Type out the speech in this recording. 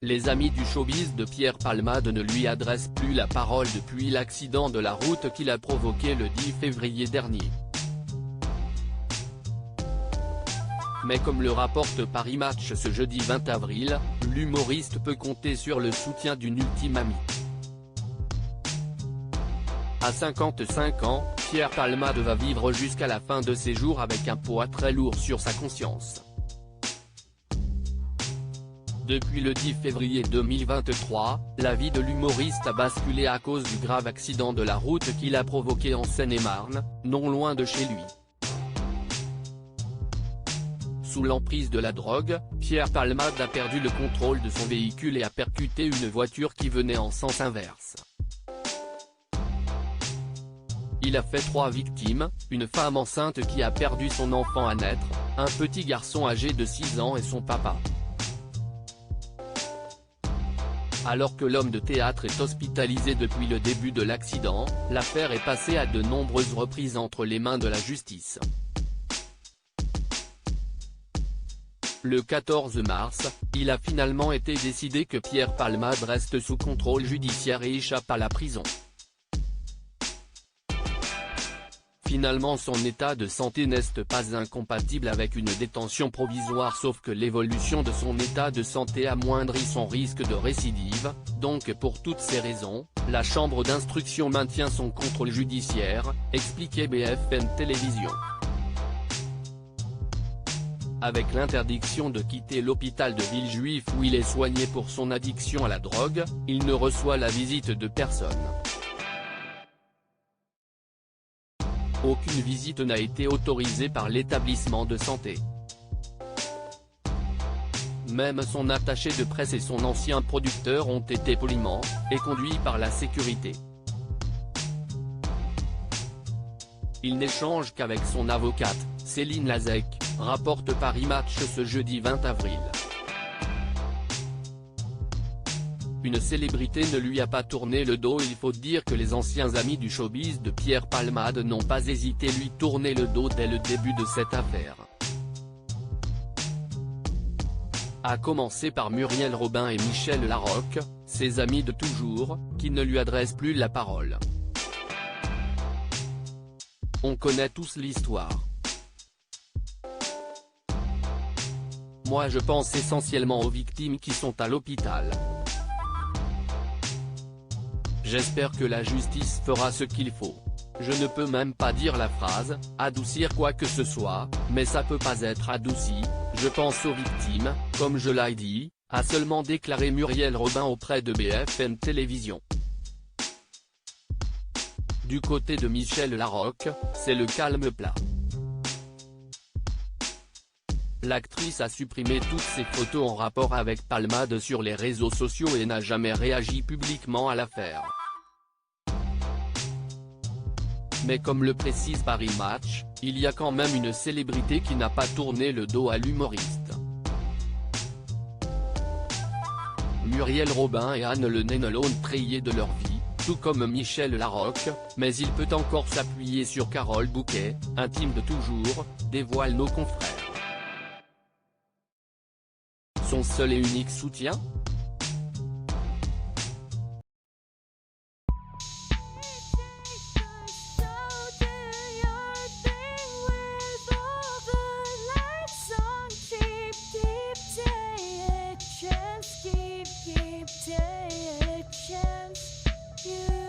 Les amis du showbiz de Pierre Palmade ne lui adressent plus la parole depuis l'accident de la route qu'il a provoqué le 10 février dernier. Mais comme le rapporte Paris Match ce jeudi 20 avril, l'humoriste peut compter sur le soutien d'une ultime amie. À 55 ans, Pierre Palmade va vivre jusqu'à la fin de ses jours avec un poids très lourd sur sa conscience. Depuis le 10 février 2023, la vie de l'humoriste a basculé à cause du grave accident de la route qu'il a provoqué en Seine-et-Marne, non loin de chez lui. Sous l'emprise de la drogue, Pierre Palmade a perdu le contrôle de son véhicule et a percuté une voiture qui venait en sens inverse. Il a fait 3 victimes, une femme enceinte qui a perdu son enfant à naître, un petit garçon âgé de 6 ans et son papa. Alors que l'homme de théâtre est hospitalisé depuis le début de l'accident, l'affaire est passée à de nombreuses reprises entre les mains de la justice. Le 14 mars, il a finalement été décidé que Pierre Palmade reste sous contrôle judiciaire et échappe à la prison. Finalement son état de santé n'est pas incompatible avec une détention provisoire sauf que l'évolution de son état de santé amoindrit son risque de récidive, donc pour toutes ces raisons, la chambre d'instruction maintient son contrôle judiciaire, expliquait BFM Télévision. Avec l'interdiction de quitter l'hôpital de Villejuif où il est soigné pour son addiction à la drogue, il ne reçoit la visite de personne. Aucune visite n'a été autorisée par l'établissement de santé. Même son attaché de presse et son ancien producteur ont été poliment, et conduits par la sécurité. Il n'échange qu'avec son avocate, Céline Lazec, rapporte Paris Match ce jeudi 20 avril. Une célébrité ne lui a pas tourné le dos. Il faut dire que les anciens amis du showbiz de Pierre Palmade n'ont pas hésité à lui tourner le dos dès le début de cette affaire. À commencer par Muriel Robin et Michel Larocque, ses amis de toujours, qui ne lui adressent plus la parole. On connaît tous l'histoire. Moi je pense essentiellement aux victimes qui sont à l'hôpital. J'espère que la justice fera ce qu'il faut. Je ne peux même pas dire la phrase « adoucir quoi que ce soit », mais ça peut pas être adouci, je pense aux victimes, comme je l'ai dit, a seulement déclaré Muriel Robin auprès de BFM Télévision. Du côté de Michel Larocque, c'est le calme plat. L'actrice a supprimé toutes ses photos en rapport avec Palmade sur les réseaux sociaux et n'a jamais réagi publiquement à l'affaire. Mais comme le précise Paris Match, il y a quand même une célébrité qui n'a pas tourné le dos à l'humoriste. Muriel Robin et Anne Le Nen l'ont trayé de leur vie, tout comme Michel Larocque, mais il peut encore s'appuyer sur Carole Bouquet, intime de toujours, dévoile nos confrères. Son seul et unique soutien ? Keep taking a chance. You